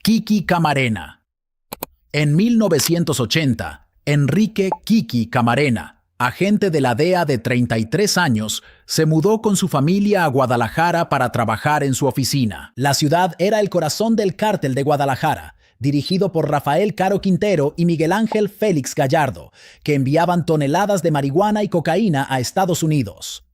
Kiki Camarena. En 1980, Enrique Kiki Camarena, agente de la DEA de 33 años, se mudó con su familia a Guadalajara para trabajar en su oficina. La ciudad era el corazón del cártel de Guadalajara, dirigido por Rafael Caro Quintero y Miguel Ángel Félix Gallardo, que enviaban toneladas de marihuana y cocaína a Estados Unidos.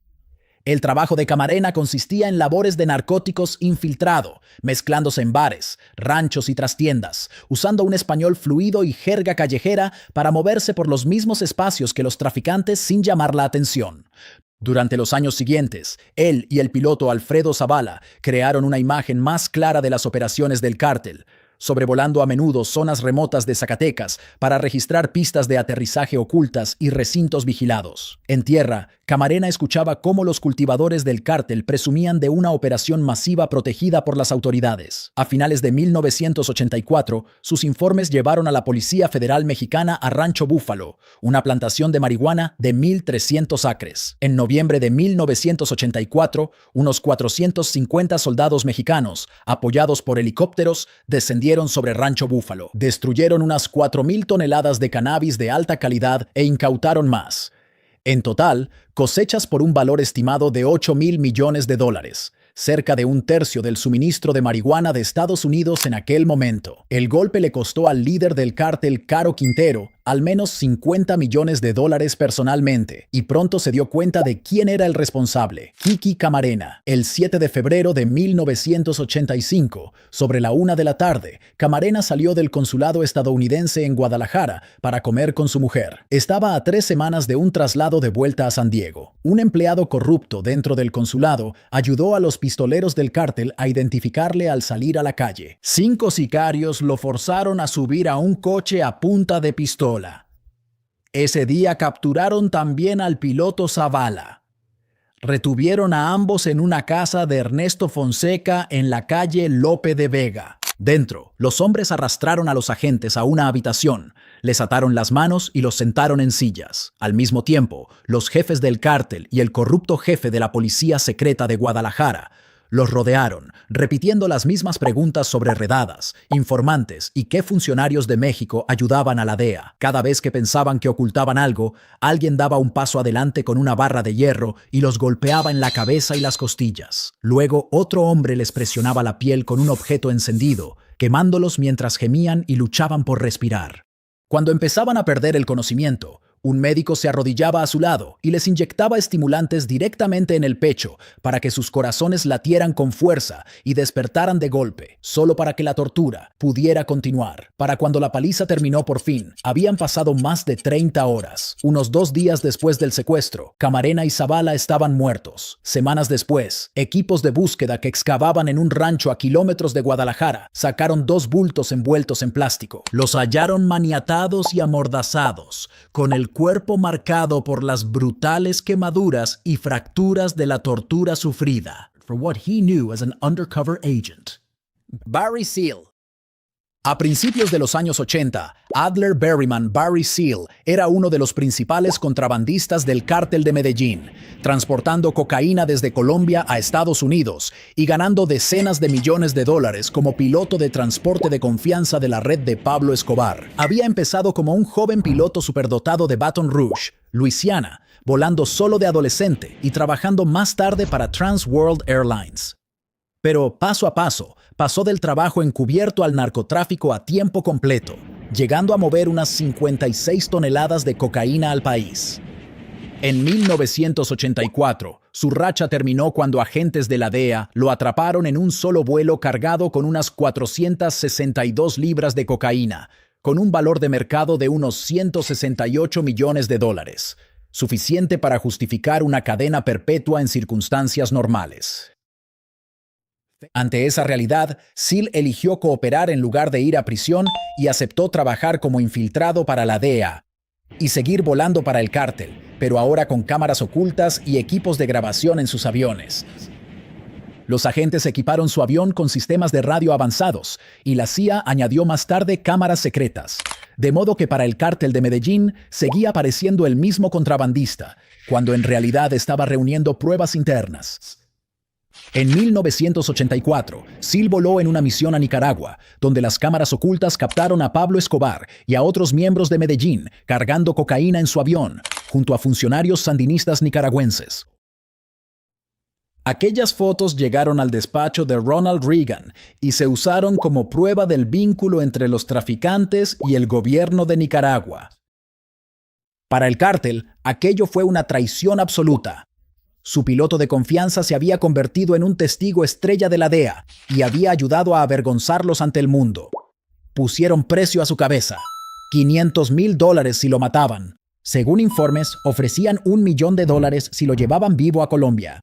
El trabajo de Camarena consistía en labores de narcóticos infiltrado, mezclándose en bares, ranchos y trastiendas, usando un español fluido y jerga callejera para moverse por los mismos espacios que los traficantes sin llamar la atención. Durante los años siguientes, él y el piloto Alfredo Zavala crearon una imagen más clara de las operaciones del cártel, sobrevolando a menudo zonas remotas de Zacatecas para registrar pistas de aterrizaje ocultas y recintos vigilados. En tierra, Camarena escuchaba cómo los cultivadores del cártel presumían de una operación masiva protegida por las autoridades. A finales de 1984, sus informes llevaron a la Policía Federal Mexicana a Rancho Búfalo, una plantación de marihuana de 1,300 acres. En noviembre de 1984, unos 450 soldados mexicanos, apoyados por helicópteros, descendieron sobre Rancho Búfalo. Destruyeron unas 4,000 toneladas de cannabis de alta calidad e incautaron más. En total, cosechas por un valor estimado de $8,000 millones, cerca de un tercio del suministro de marihuana de Estados Unidos en aquel momento. El golpe le costó al líder del cártel, Caro Quintero, al menos $50 millones personalmente, y pronto se dio cuenta de quién era el responsable: Kiki Camarena. El 7 de febrero de 1985, sobre la 1 de la tarde, Camarena salió del consulado estadounidense en Guadalajara para comer con su mujer. Estaba a 3 semanas de un traslado de vuelta a San Diego. Un empleado corrupto dentro del consulado ayudó a los pistoleros del cártel a identificarle al salir a la calle. 5 sicarios lo forzaron a subir a un coche a punta de pistola. Ese día capturaron también al piloto Zavala. Retuvieron a ambos en una casa de Ernesto Fonseca en la calle Lope de Vega. Dentro, los hombres arrastraron a los agentes a una habitación, les ataron las manos y los sentaron en sillas. Al mismo tiempo, los jefes del cártel y el corrupto jefe de la policía secreta de Guadalajara los rodearon, repitiendo las mismas preguntas sobre redadas, informantes y qué funcionarios de México ayudaban a la DEA. Cada vez que pensaban que ocultaban algo, alguien daba un paso adelante con una barra de hierro y los golpeaba en la cabeza y las costillas. Luego, otro hombre les presionaba la piel con un objeto encendido, quemándolos mientras gemían y luchaban por respirar. Cuando empezaban a perder el conocimiento, un médico se arrodillaba a su lado y les inyectaba estimulantes directamente en el pecho para que sus corazones latieran con fuerza y despertaran de golpe, solo para que la tortura pudiera continuar. Para cuando la paliza terminó por fin, habían pasado más de 30 horas. Unos 2 días después del secuestro, Camarena y Zavala estaban muertos. Semanas después, equipos de búsqueda que excavaban en un rancho a kilómetros de Guadalajara sacaron 2 bultos envueltos en plástico. Los hallaron maniatados y amordazados, con el cuerpo marcado por las brutales quemaduras y fracturas de la tortura sufrida. For what he knew as an undercover agent. Barry Seal. A principios de los años 80, Adler Berryman Barry Seal era uno de los principales contrabandistas del cártel de Medellín, transportando cocaína desde Colombia a Estados Unidos y ganando decenas de millones de dólares como piloto de transporte de confianza de la red de Pablo Escobar. Había empezado como un joven piloto superdotado de Baton Rouge, Luisiana, volando solo de adolescente y trabajando más tarde para Trans World Airlines. Pero paso a paso, pasó del trabajo encubierto al narcotráfico a tiempo completo, llegando a mover unas 56 toneladas de cocaína al país. En 1984, su racha terminó cuando agentes de la DEA lo atraparon en un solo vuelo cargado con unas 462 libras de cocaína, con un valor de mercado de unos $168 millones, suficiente para justificar una cadena perpetua en circunstancias normales. Ante esa realidad, Seal eligió cooperar en lugar de ir a prisión y aceptó trabajar como infiltrado para la DEA y seguir volando para el cártel, pero ahora con cámaras ocultas y equipos de grabación en sus aviones. Los agentes equiparon su avión con sistemas de radio avanzados y la CIA añadió más tarde cámaras secretas, de modo que para el cártel de Medellín seguía apareciendo el mismo contrabandista, cuando en realidad estaba reuniendo pruebas internas. En 1984, Sil voló en una misión a Nicaragua, donde las cámaras ocultas captaron a Pablo Escobar y a otros miembros de Medellín cargando cocaína en su avión, junto a funcionarios sandinistas nicaragüenses. Aquellas fotos llegaron al despacho de Ronald Reagan y se usaron como prueba del vínculo entre los traficantes y el gobierno de Nicaragua. Para el cártel, aquello fue una traición absoluta. Su piloto de confianza se había convertido en un testigo estrella de la DEA y había ayudado a avergonzarlos ante el mundo. Pusieron precio a su cabeza. $500,000 si lo mataban. Según informes, ofrecían $1 millón si lo llevaban vivo a Colombia.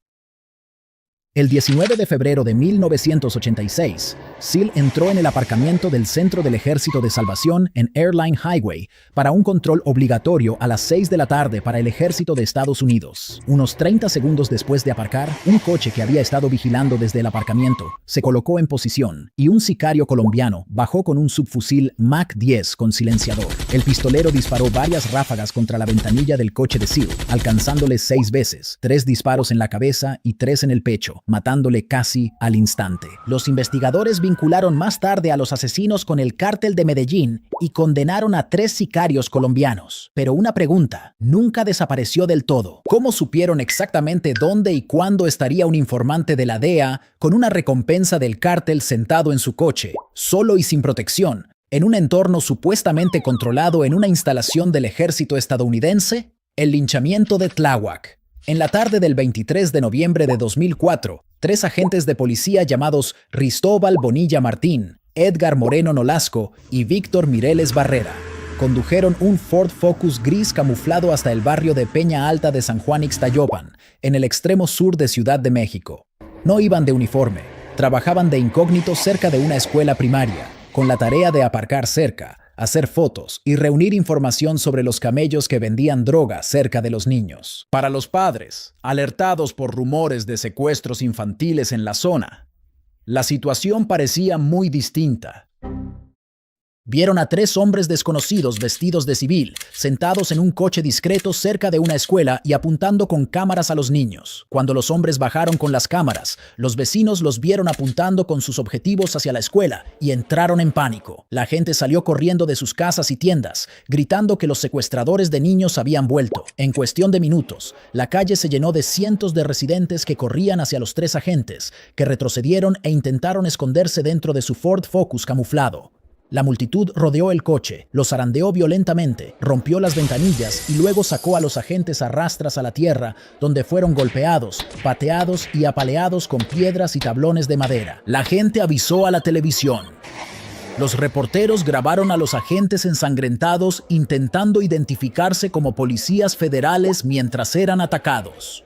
El 19 de febrero de 1986, Sil entró en el aparcamiento del Centro del Ejército de Salvación en Airline Highway para un control obligatorio a las 6 de la tarde para el Ejército de Estados Unidos. Unos 30 segundos después de aparcar, un coche que había estado vigilando desde el aparcamiento se colocó en posición y un sicario colombiano bajó con un subfusil MAC-10 con silenciador. El pistolero disparó varias ráfagas contra la ventanilla del coche de Sil, alcanzándole 6 veces, 3 disparos en la cabeza y 3 en el pecho, matándole casi al instante. Los investigadores vincularon más tarde a los asesinos con el cártel de Medellín y condenaron a 3 sicarios colombianos. Pero una pregunta, nunca desapareció del todo. ¿Cómo supieron exactamente dónde y cuándo estaría un informante de la DEA con una recompensa del cártel sentado en su coche, solo y sin protección, en un entorno supuestamente controlado en una instalación del ejército estadounidense? El linchamiento de Tláhuac. En la tarde del 23 de noviembre de 2004, 3 agentes de policía llamados Cristóbal Bonilla Martín, Edgar Moreno Nolasco y Víctor Mireles Barrera condujeron un Ford Focus gris camuflado hasta el barrio de Peña Alta de San Juan Ixtayopan, en el extremo sur de Ciudad de México. No iban de uniforme, trabajaban de incógnito cerca de una escuela primaria, con la tarea de aparcar cerca, hacer fotos y reunir información sobre los camellos que vendían droga cerca de los niños. Para los padres, alertados por rumores de secuestros infantiles en la zona, la situación parecía muy distinta. Vieron a 3 hombres desconocidos vestidos de civil, sentados en un coche discreto cerca de una escuela y apuntando con cámaras a los niños. Cuando los hombres bajaron con las cámaras, los vecinos los vieron apuntando con sus objetivos hacia la escuela y entraron en pánico. La gente salió corriendo de sus casas y tiendas, gritando que los secuestradores de niños habían vuelto. En cuestión de minutos, la calle se llenó de cientos de residentes que corrían hacia los 3 agentes, que retrocedieron e intentaron esconderse dentro de su Ford Focus camuflado. La multitud rodeó el coche, los zarandeó violentamente, rompió las ventanillas y luego sacó a los agentes a rastras a la tierra, donde fueron golpeados, pateados y apaleados con piedras y tablones de madera. La gente avisó a la televisión. Los reporteros grabaron a los agentes ensangrentados intentando identificarse como policías federales mientras eran atacados.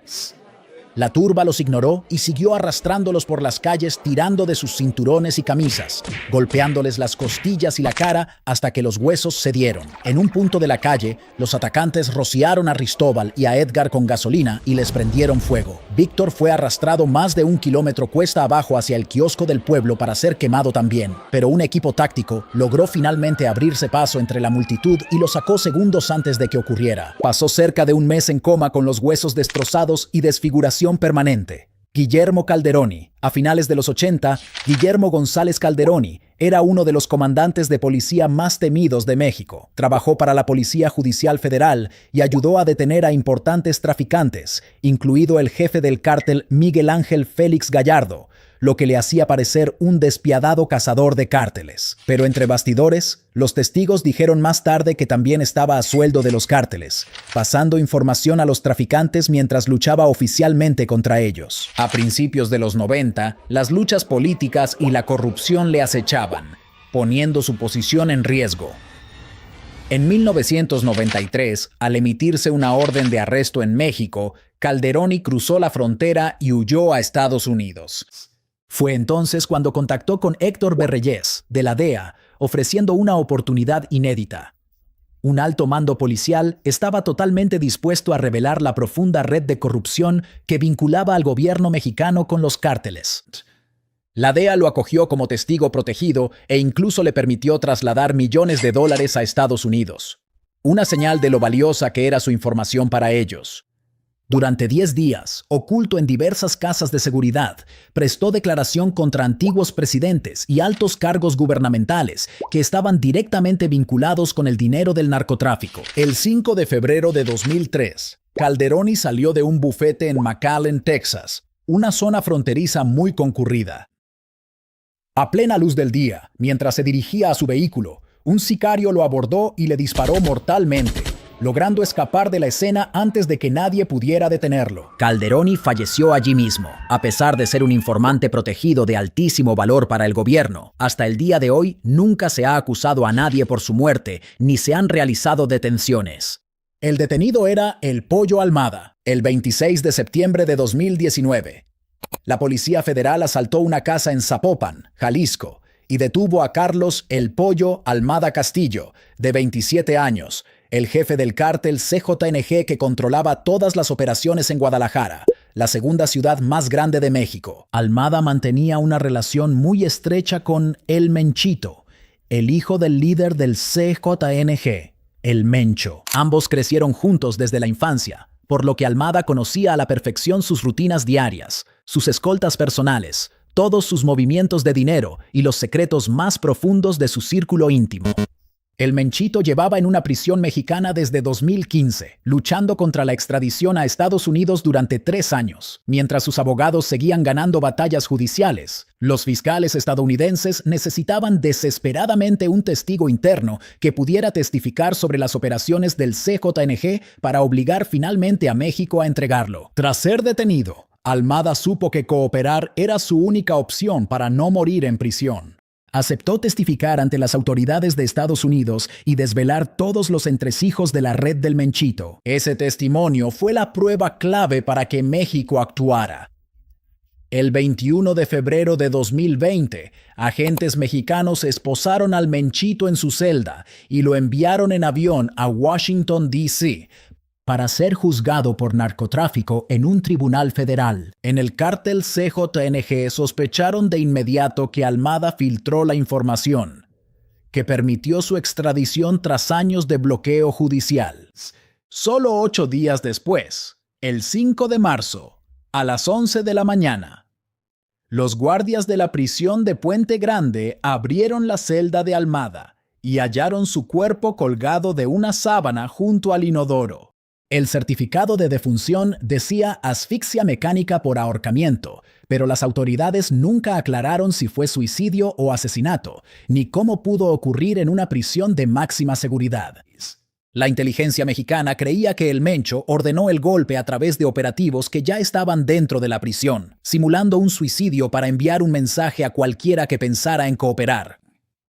La turba los ignoró y siguió arrastrándolos por las calles tirando de sus cinturones y camisas, golpeándoles las costillas y la cara hasta que los huesos cedieron. En un punto de la calle, los atacantes rociaron a Cristóbal y a Edgar con gasolina y les prendieron fuego. Víctor fue arrastrado más de 1 kilómetro cuesta abajo hacia el kiosco del pueblo para ser quemado también, pero un equipo táctico logró finalmente abrirse paso entre la multitud y lo sacó segundos antes de que ocurriera. Pasó cerca de 1 mes en coma con los huesos destrozados y desfiguración permanente. Guillermo Calderoni. A finales de los 80, Guillermo González Calderoni era uno de los comandantes de policía más temidos de México. Trabajó para la Policía Judicial Federal y ayudó a detener a importantes traficantes, incluido el jefe del cártel Miguel Ángel Félix Gallardo, lo que le hacía parecer un despiadado cazador de cárteles. Pero entre bastidores, los testigos dijeron más tarde que también estaba a sueldo de los cárteles, pasando información a los traficantes mientras luchaba oficialmente contra ellos. A principios de los 90, las luchas políticas y la corrupción le acechaban, poniendo su posición en riesgo. En 1993, al emitirse una orden de arresto en México, Calderoni cruzó la frontera y huyó a Estados Unidos. Fue entonces cuando contactó con Héctor Berreyes, de la DEA, ofreciendo una oportunidad inédita. Un alto mando policial estaba totalmente dispuesto a revelar la profunda red de corrupción que vinculaba al gobierno mexicano con los cárteles. La DEA lo acogió como testigo protegido e incluso le permitió trasladar millones de dólares a Estados Unidos. Una señal de lo valiosa que era su información para ellos. Durante 10 días, oculto en diversas casas de seguridad, prestó declaración contra antiguos presidentes y altos cargos gubernamentales que estaban directamente vinculados con el dinero del narcotráfico. El 5 de febrero de 2003, Calderoni salió de un bufete en McAllen, Texas, una zona fronteriza muy concurrida. A plena luz del día, mientras se dirigía a su vehículo, un sicario lo abordó y le disparó mortalmente, logrando escapar de la escena antes de que nadie pudiera detenerlo. Calderoni falleció allí mismo, a pesar de ser un informante protegido de altísimo valor para el gobierno. Hasta el día de hoy nunca se ha acusado a nadie por su muerte, ni se han realizado detenciones. El detenido era El Pollo Almada, el 26 de septiembre de 2019. La Policía Federal asaltó una casa en Zapopan, Jalisco, y detuvo a Carlos El Pollo Almada Castillo, de 27 años, el jefe del cártel CJNG que controlaba todas las operaciones en Guadalajara, la segunda ciudad más grande de México. Almada mantenía una relación muy estrecha con El Menchito, el hijo del líder del CJNG, El Mencho. Ambos crecieron juntos desde la infancia, por lo que Almada conocía a la perfección sus rutinas diarias, sus escoltas personales, todos sus movimientos de dinero y los secretos más profundos de su círculo íntimo. El Menchito llevaba en una prisión mexicana desde 2015, luchando contra la extradición a Estados Unidos durante 3 años. Mientras sus abogados seguían ganando batallas judiciales, los fiscales estadounidenses necesitaban desesperadamente un testigo interno que pudiera testificar sobre las operaciones del CJNG para obligar finalmente a México a entregarlo. Tras ser detenido, Almada supo que cooperar era su única opción para no morir en prisión. Aceptó testificar ante las autoridades de Estados Unidos y desvelar todos los entresijos de la red del Menchito. Ese testimonio fue la prueba clave para que México actuara. El 21 de febrero de 2020, agentes mexicanos esposaron al Menchito en su celda y lo enviaron en avión a Washington, D.C., para ser juzgado por narcotráfico en un tribunal federal. En el cártel CJNG sospecharon de inmediato que Almada filtró la información, que permitió su extradición tras años de bloqueo judicial. Solo 8 días después, el 5 de marzo, a las 11 de la mañana, los guardias de la prisión de Puente Grande abrieron la celda de Almada y hallaron su cuerpo colgado de una sábana junto al inodoro. El certificado de defunción decía asfixia mecánica por ahorcamiento, pero las autoridades nunca aclararon si fue suicidio o asesinato, ni cómo pudo ocurrir en una prisión de máxima seguridad. La inteligencia mexicana creía que el Mencho ordenó el golpe a través de operativos que ya estaban dentro de la prisión, simulando un suicidio para enviar un mensaje a cualquiera que pensara en cooperar.